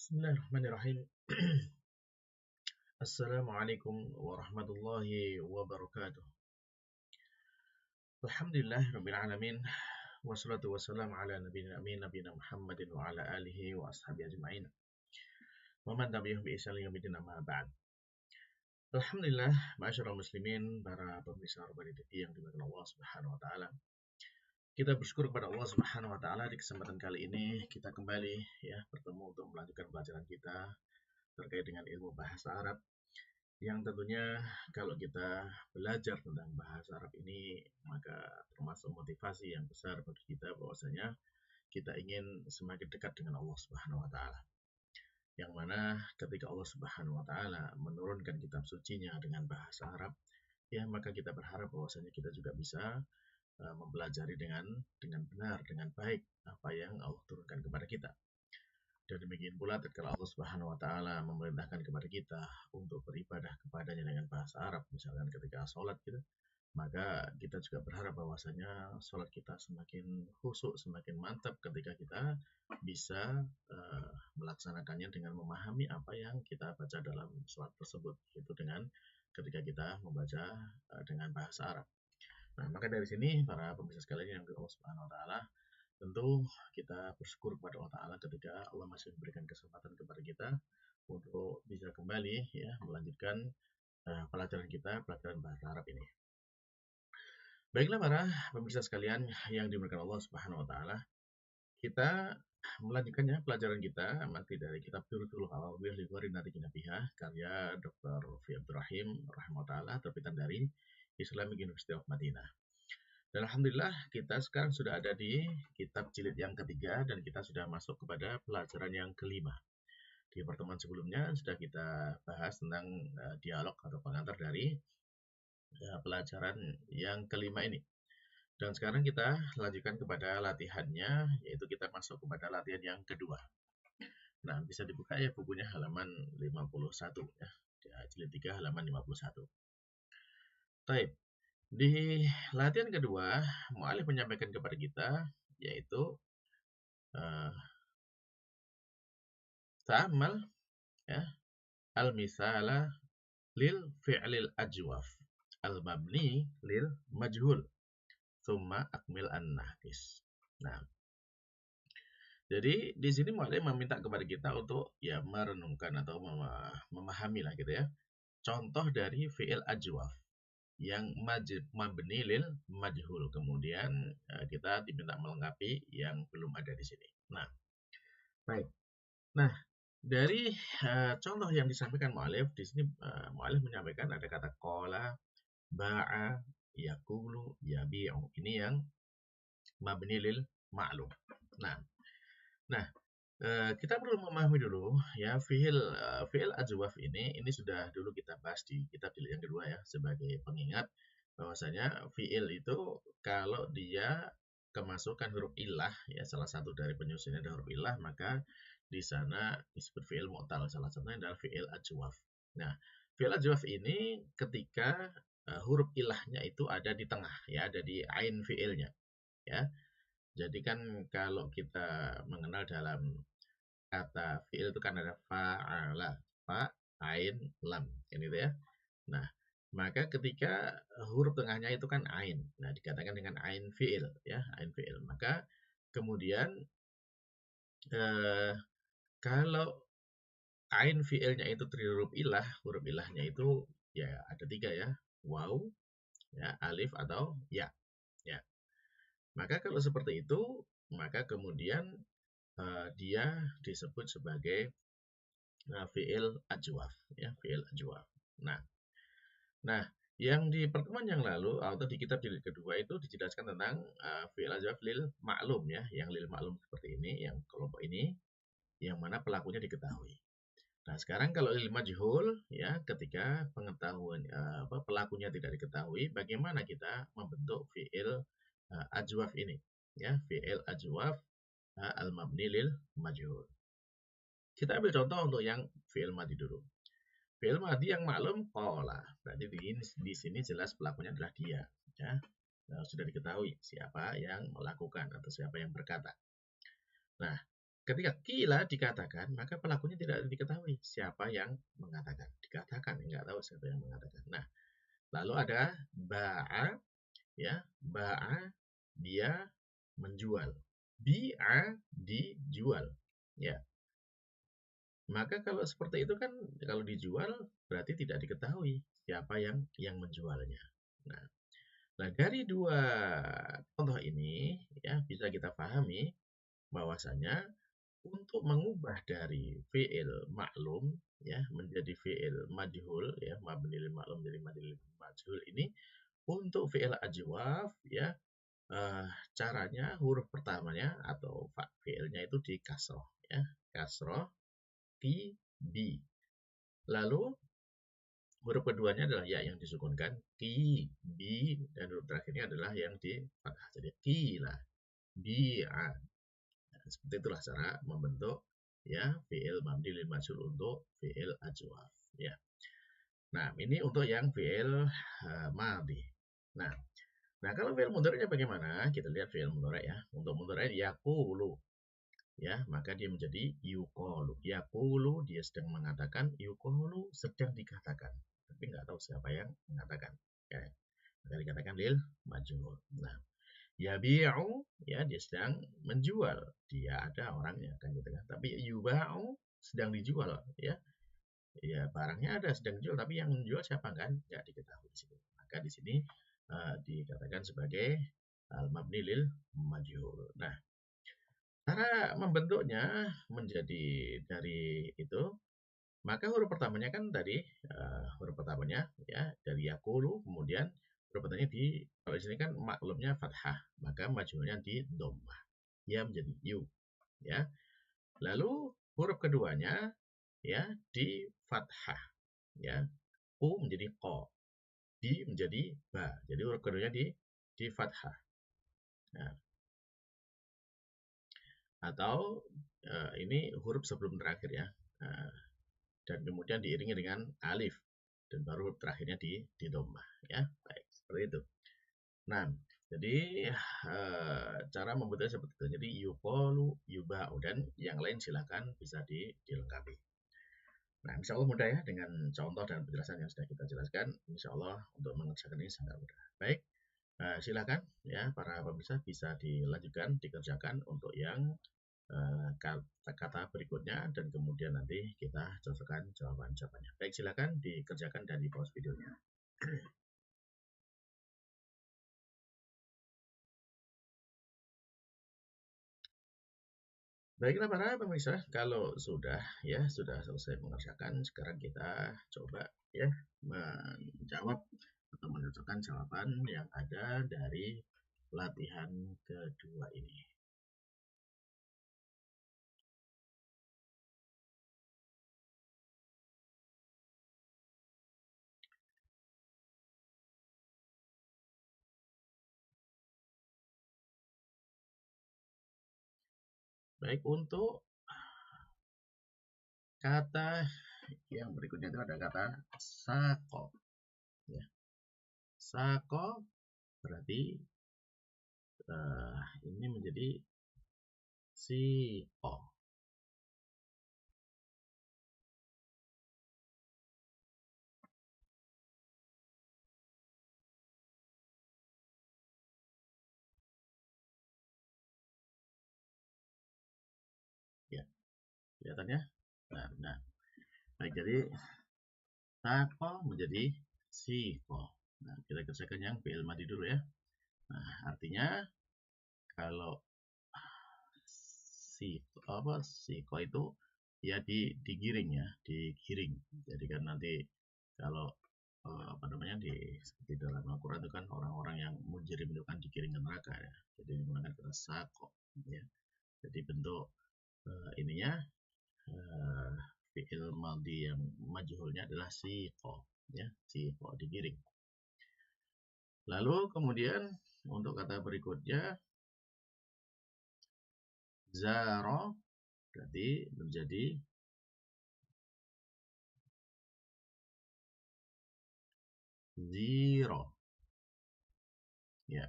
Bismillahirrahmanirrahim. Assalamualaikum warahmatullahi wabarakatuh. Alhamdulillahirabbil alamin. Wassalatu wassalamu ala nabiyina amin nabiyina Muhammadin wa ala alihi wa ashabihi ajma'in. Wa man tabi'ahum bi ihsan ila yaumil amma ba'd. Alhamdulillah, ma'asyiral muslimin, para pemirsa Rabbani TV yang dimuliakan Allah Subhanahu wa taala. Kita bersyukur kepada Allah Subhanahu wa taala di kesempatan kali ini kita kembali bertemu untuk melanjutkan pelajaran kita terkait dengan ilmu bahasa Arab, yang tentunya kalau kita belajar tentang bahasa Arab ini maka termasuk motivasi yang besar bagi kita bahwasanya kita ingin semakin dekat dengan Allah Subhanahu wa taala. Yang mana ketika Allah Subhanahu wa taala menurunkan kitab sucinya dengan bahasa Arab, maka kita berharap bahwasanya kita juga bisa mempelajari dengan benar, dengan baik apa yang Allah turunkan kepada kita. Dan demikian pula tatkala Allah Subhanahu wa taala memerintahkan kepada kita untuk beribadah kepadanya dengan bahasa Arab, misalkan ketika sholat gitu, maka kita juga berharap bahwasanya sholat kita semakin khusyuk, semakin mantap ketika kita bisa melaksanakannya dengan memahami apa yang kita baca dalam sholat tersebut, yaitu dengan ketika kita membaca dengan bahasa Arab. Nah, maka dari sini para pemirsa sekalian yang Allah Subhanahu wa taala, tentu kita bersyukur kepada Allah Ta'ala ketika Allah masih memberikan kesempatan kepada kita untuk bisa kembali melanjutkan pelajaran kita, pelajaran bahasa Arab ini. Baiklah para pemirsa sekalian yang dimuliakan Allah Subhanahu wa taala, kita melanjutkannya pelajaran kita masih dari kitab Durratul Awawiyah li Ghairi Natiqin Biha karya Dr. Fi Abdurrahim rahimahullah, terbitan dari Islamic University of Madinah. Dan alhamdulillah kita sekarang sudah ada di kitab jilid yang ketiga dan kita sudah masuk kepada pelajaran yang kelima. Di pertemuan sebelumnya sudah kita bahas tentang dialog atau pengantar dari pelajaran yang kelima ini. Dan sekarang kita lanjutkan kepada latihannya, yaitu kita masuk kepada latihan yang kedua. Nah, bisa dibuka ya bukunya halaman 51 ya. Jilid 3 halaman 51. Baik. Di latihan kedua, mu'alif menyampaikan kepada kita yaitu ta'amal al-misala lil fi'lil ajwaf al-mabni lil majhul thumma akmil an-naqis. Nah, jadi di sini mu'alif meminta kepada kita untuk merenungkan atau memahami lah gitu ya, contoh dari fi'il ajwaf yang mabni lil majhul. Kemudian kita diminta melengkapi yang belum ada di sini. Nah, baik. Nah, dari contoh yang disampaikan mu'alif di sini, mu'alif menyampaikan ada kata qala, ba'a, yaqulu, yabi'u. Ini yang mabni lil ma'lum. Nah, kita perlu memahami dulu ya fi'il ajwaf ini sudah dulu kita bahas di kitab jilid yang kedua ya, sebagai pengingat bahwasanya fi'il itu kalau dia kemasukan huruf illah ya, salah satu dari penyusunnya ada huruf illah, maka di sana disebut fi'il mu'tal. Salah satunya adalah fi'il ajwaf. Nah, fi'il ajwaf ini ketika huruf ilahnya itu ada di tengah ya, ada di ain fi'ilnya ya. Jadi kan kalau kita mengenal dalam kata fi'il itu kan ada fa'ala, fa, ain, lam, ini ya. Nah, maka ketika huruf tengahnya itu kan ain, nah dikatakan dengan ain fi'il ya, ain fi'il. Maka kemudian kalau ain fi'ilnya itu huruf ilah, huruf ilahnya itu ya ada 3 ya, waw, ya, alif atau ya. Maka kalau seperti itu, maka kemudian dia disebut sebagai fi'il ajwaf ya, fi'il ajwaf. Nah, yang di pertemuan yang lalu atau di kitab jilid kedua itu dijelaskan tentang fi'il ajwaf lil ma'lum ya, yang lil ma'lum seperti ini, yang kelompok ini yang mana pelakunya diketahui. Nah, sekarang kalau lil majhul ya, ketika pengetahuan pelakunya tidak diketahui, bagaimana kita membentuk fi'il ajwaf ini ya, fi'il ajwaf al-mabni lil majhul. Kita ambil contoh untuk yang fi'il madhi dulu. Fi'il madhi yang maklum qala. Berarti di sini jelas pelakunya adalah dia ya. Nah, sudah diketahui siapa yang melakukan atau siapa yang berkata. Nah, ketika kila dikatakan, maka pelakunya tidak diketahui siapa yang mengatakan. Dikatakan, nggak tahu siapa yang mengatakan. Nah, lalu ada ba'a, ya, ba'a dia menjual, bi'a dijual, ya. Maka kalau seperti itu kan, kalau dijual berarti tidak diketahui siapa yang menjualnya. Nah, dari dua contoh ini ya bisa kita pahami bahwasanya untuk mengubah dari fi'il maklum ya menjadi fi'il majhul ya mabni lil maklum jadi mabni lil majhul ini untuk fi'il ajwaf ya caranya huruf pertamanya atau fi'ilnya itu di kasroh ya kasroh ki bi lalu huruf keduanya adalah ya yang disukunkan ki bi dan huruf terakhirnya adalah yang di fathah jadi kila bi'a. Seperti itulah cara membentuk ya fi'il mabni lil majhul untuk fi'il ajwaf ya. Nah, ini untuk yang fi'il madhi. Nah, kalau fi'il mudhari'nya bagaimana? Kita lihat fi'il mudhari' ya. Untuk mudhari' yaqulu ya, maka dia menjadi yuqalu. Yaqulu dia sedang mengatakan, yuqalu sedang dikatakan. Tapi nggak tahu siapa yang mengatakan. Ya, maka dikatakan lil majhul. Nah, yabi'u ya dia sedang menjual, dia ada orangnya kan gitu kan. Tapi yuba'u sedang dijual ya. Ya barangnya ada sedang dijual tapi yang menjual siapa kan nggak diketahui di sini. Maka di sini dikatakan sebagai al-mabni lil majhul. Nah, cara membentuknya menjadi dari itu maka huruf pertamanya kan tadi huruf pertamanya ya dari yakulu kemudian huruf pertamanya di kalau di sini kan maklumnya fathah maka majhulnya di dhammah ya menjadi yu ya. Lalu huruf keduanya ya di fathah ya ku menjadi ko di menjadi ba jadi huruf keduanya di fathah. Nah, atau ini huruf sebelum terakhir ya. Dan kemudian diiringi dengan alif dan baru terakhirnya di dhammah ya. Baik, seperti itu. Nah, jadi cara membuatnya seperti itu. Jadi yuqalu, yuba'u dan yang lain silakan bisa dilengkapi. Nah, insya Allah mudah ya dengan contoh dan penjelasan yang sudah kita jelaskan. Insya Allah untuk mengerjakan ini sangat mudah. Baik, silakan ya para pemirsa bisa dilanjutkan, dikerjakan untuk yang kata berikutnya dan kemudian nanti kita cocokkan jawaban-jawabannya. Baik, silakan dikerjakan dan di pause videonya. Baiklah para pemirsa, kalau sudah selesai mengerjakan, sekarang kita coba ya menjawab atau menentukan jawaban yang ada dari latihan kedua ini. Baik, untuk kata yang berikutnya itu ada kata sako. Ya. Sako berarti ini menjadi si o. Ya, kelihatannya. Nah, baik, jadi sako menjadi si o. Nah, kita kerjakan yang fi'il madhi dulu ya. Nah, artinya kalau siko itu ya digiring ya, digiring. Jadi kan nanti kalau apa namanya seperti dalam Al-Quran itu kan orang-orang yang mujrim itu kan digiring ke neraka ya. Jadi menggunakan kata sako ya. Jadi bentuk ininya fi'il madhi yang majhulnya adalah siko ya, siko digiring. Lalu kemudian untuk kata berikutnya zaro berarti menjadi zero ya,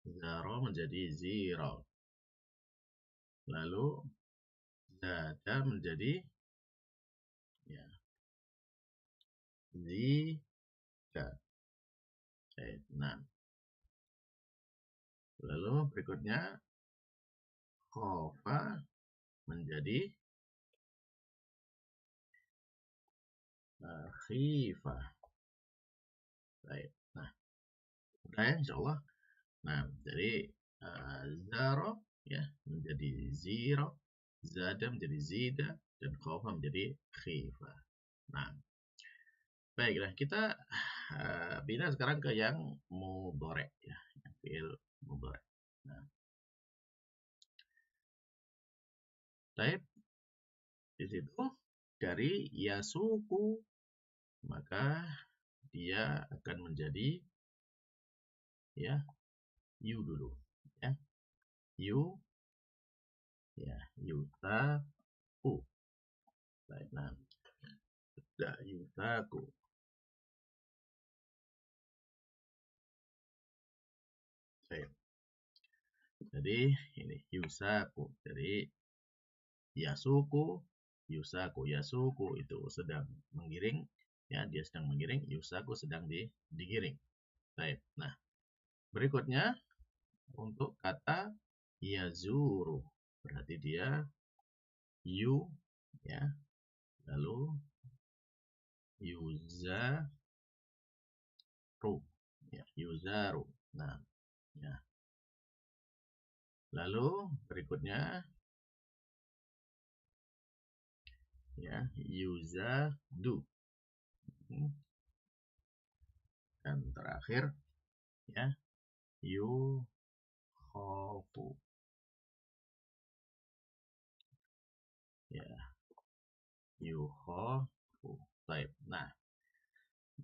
zaro menjadi zero. Lalu Zada menjadi ya zida. Nah, lalu berikutnya khofa menjadi khifah. Baik. Nah, udah ya insyaallah. Nah, jadi zaro ya menjadi ziro, zada menjadi zida, dan khofa menjadi khifah. Nah, baiklah kita pindah sekarang ke yang mudhari ya, yang fi'il mudhari. Nah, baik di situ dari yasuku maka dia akan menjadi ya yu dulu ya yu ya yutaku. Baik, nah yutaku. Baik. Jadi ini yusaku. Jadi yasuku, yusaku, yasuku itu sedang menggiring ya, dia sedang menggiring, yusaku sedang digiring. Baik. Nah, berikutnya untuk kata yazuru berarti dia yu ya, lalu yuzaru ya, yuzaru. Nah, ya. Lalu berikutnya ya yuzadu. Dan terakhir ya yukhofu ya yukhofu. Baik. Nah,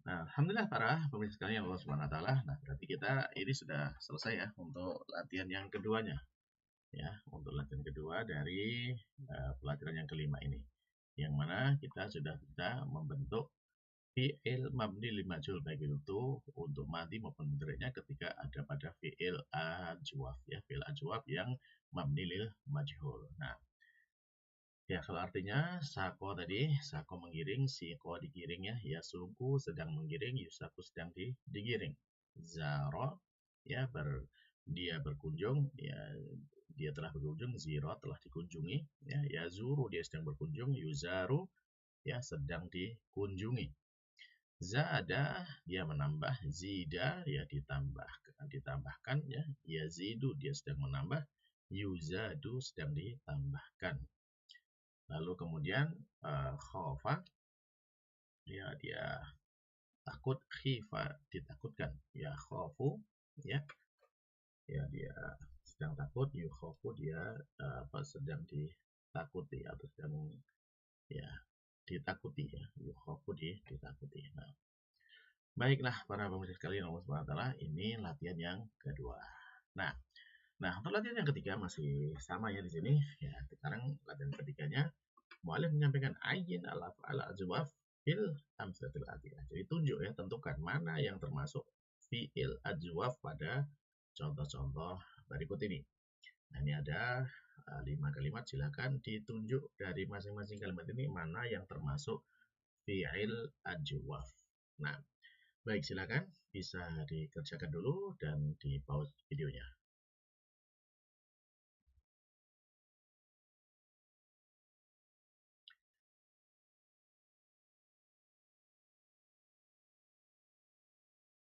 alhamdulillah para pemirsa sekalian Allah Subhanahu wa taala. Nah, berarti kita ini sudah selesai ya untuk latihan yang keduanya. Ya, untuk latihan kedua dari pelajaran yang kelima ini. Yang mana kita sudah bisa membentuk fi'il mabni lil majhul baik itu untuk madi maupun mudhari'nya ketika ada pada fi'il ajwaf ya, fi'il ajwaf yang mabni lil majhul. Nah, ya kalau artinya sako tadi, sako menggiring, siko digiring ya, yasuku sedang menggiring, yusaku sedang digiring. Zaro ya dia berkunjung, ya dia telah berkunjung, ziro telah dikunjungi, ya yazuru dia sedang berkunjung, yuzaru ya sedang dikunjungi. Zada dia menambah, zida ya ditambahkan ya, yazidu dia sedang menambah, yuzadu sedang ditambahkan. Lalu kemudian khofa ya dia takut, khifa ditakutkan, ya khofu ya dia sedang takut, yukhofu dia sedang ditakuti atau sedang ya ditakuti ya, yukhofu ditakuti. Nah, baiklah para pemirsa sekalian Allah Subhanahu wa taala, ini latihan yang kedua. Nah, untuk latihan yang ketiga masih sama ya di sini ya. Sekarang latihan ketiganya mu'alif menyampaikan ayyin al-af'al ajwaf fil amsalatil atiyah. Jadi tunjuk ya, tentukan mana yang termasuk fi'il ajwaf pada contoh-contoh berikut ini. Nah, ini ada 5 kalimat, silakan ditunjuk dari masing-masing kalimat ini mana yang termasuk fi'il ajwaf. Nah, baik silakan bisa dikerjakan dulu dan di pause videonya.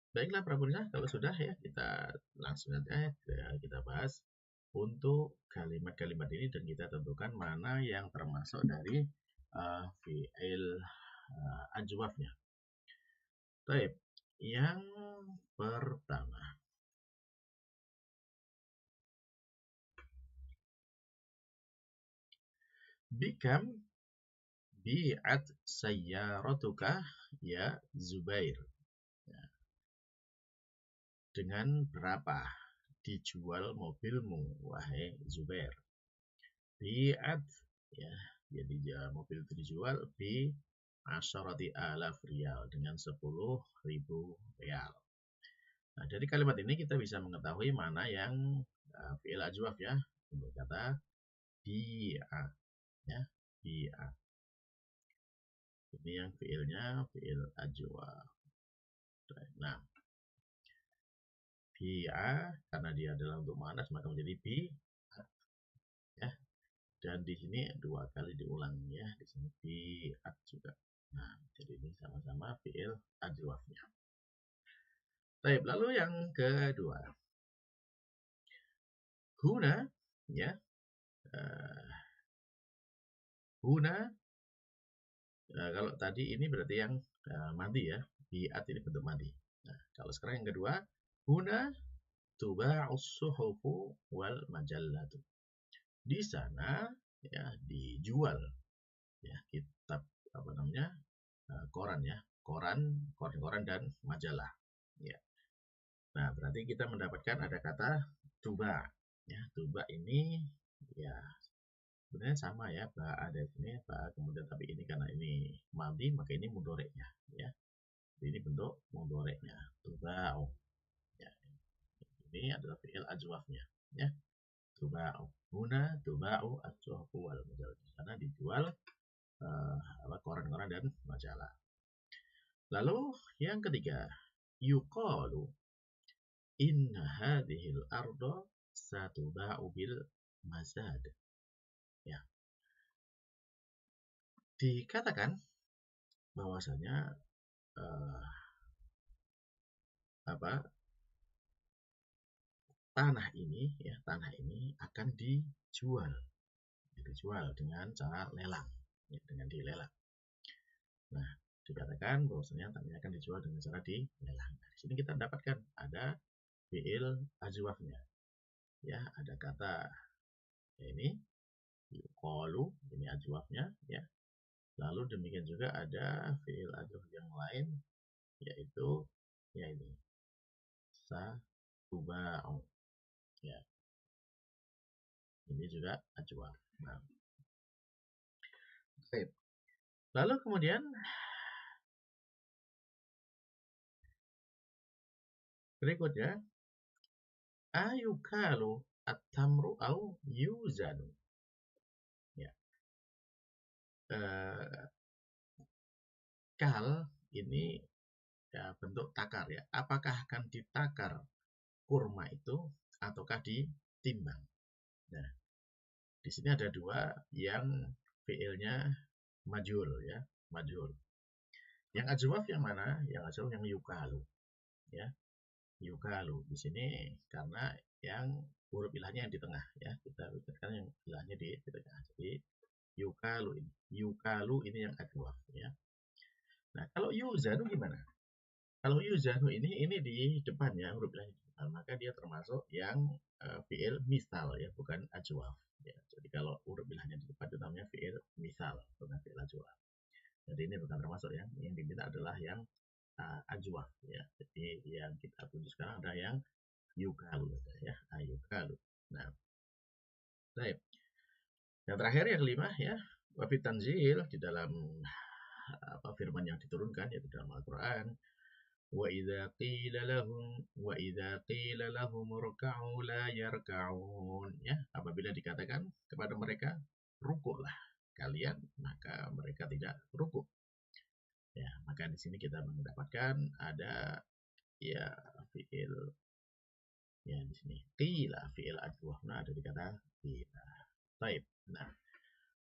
Baiklah para pemirsa, kalau sudah ya kita langsung saja kita bahas untuk kalimat-kalimat ini dan kita tentukan mana yang termasuk dari fi'il ajwafnya. Baik, yang pertama. Bikam bi'at sayyaratuka ya Zubair. Ya. Dengan berapa dijual mobilmu wahai Zubair? Bi'at ya, jadi mobil itu dijual bi asyarati alaf riyal dengan 10.000 rial. Nah, dari kalimat ini kita bisa mengetahui mana yang fi'il ajwaf ya, untuk kata bi'a ya, bi'at. Ini yang fiilnya fiil ajwaf. Nah, bi'a karena dia adalah untuk muannas maka menjadi bi'at, ya. Dan di sini 2 kali diulang, ya. Di sini bi'at juga. Nah, jadi ini sama-sama fiil ajwafnya. Baik, lalu yang kedua. Huna, ya. Huna, kalau tadi ini berarti yang madi, ya. Bi'at ini bentuk madi. Nah, kalau sekarang yang kedua, huna tuba'us suhufu wal majallatu. Di sana, ya, dijual, ya, kitab apa namanya, koran, ya, koran dan majalah, ya. Nah, berarti kita mendapatkan ada kata tuba, ya. Tuba ini, ya, sebenarnya sama, ya, ba ada sini, ba kemudian tapi ini karena ini madhi maka ini mudhoreknya, ya. Ini bentuk mudhoreknya, tuba'u, ya. Ini adalah fi'il ajwafnya, ya. Tuba'u. Huna tuba'u as-suhufu wal majalah. Di sana dijual koran-koran dan majalah. Lalu yang ketiga, yuqalu inna hadhil arda satuba'u bil mazad. Ya. Dikatakan bahwasanya tanah ini, ya, tanah ini akan dijual dengan cara lelang, ya, dengan dilelang. Nah, dikatakan bahwasanya tanah ini akan dijual dengan cara dilelang. Nah, di sini kita dapatkan ada fi'il ajwafnya, ya, ada kata ini yuqalu, ini ajwafnya, ya. Lalu demikian juga ada fi'il ajwaf yang lain, yaitu ya ini satuba'u, ya. Ini juga ajwaf. Nah, baik. Lalu kemudian berikutnya, ayukalu at-tamru au yuzanu. Ya. Kal ini, ya, bentuk takar, ya. Apakah akan ditakar kurma itu ataukah ditimbang? Nah, di sini ada 2 yang fiilnya majhul, ya, majhul. Yang ajwaf yang mana? Yang ajwaf yang yukalu, ya. Yukalu di sini karena yang huruf ilahnya yang di tengah, ya. Kita ucapkan yang ilahnya di tengah. Jadi yukalu ini yang ajwaf, ya. Nah, kalau yuzanu gimana? Kalau yuzanu ini di depannya huruf ilahnya di depan, maka dia termasuk yang fiil misal, ya, bukan ajwaf, ya. Jadi kalau huruf ilahnya di depan itu namanya fiil misal, bukan fiil ajwaf. Jadi ini bukan termasuk yang diminta adalah yang ajwaf, ya. Jadi yang kita tuju sekarang ada yang yukalu, ya, ayukalu. Nah, baik. Yang terakhir yang kelima, ya, wa fit tanzil, di dalam firman yang diturunkan, yaitu dalam Al-Qur'an, wa idza qila lahum irka'u la yarka'un, ya, apabila dikatakan kepada mereka rukuklah kalian, maka mereka tidak rukuk. Ya, maka di sini kita mendapatkan ada, ya, fiil, ya, di sini qila fiil ajwafna ada di kata qila. Baik. Nah,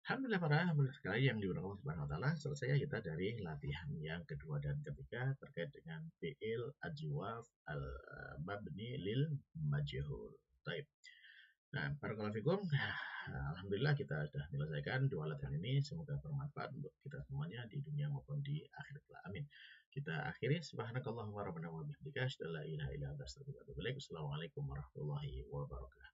alhamdulillah para hadirin sekalian yang dimuliakan Allah Subhanahu wa taala, selesai kita dari latihan yang kedua dan ketiga terkait dengan fiil ajwaf al-mabni lil majhul. Baik. Nah, barakallahu fikum. Alhamdulillah kita sudah menyelesaikan 2 latihan ini. Semoga bermanfaat untuk kita semuanya di dunia maupun di akhirat. Amin. Kita akhiri subhanakallahumma rabbana wa bihamdika asyhadu an la ilaha illa anta astaghfiruka wa atubu ilaik. Assalamualaikum warahmatullahi wabarakatuh.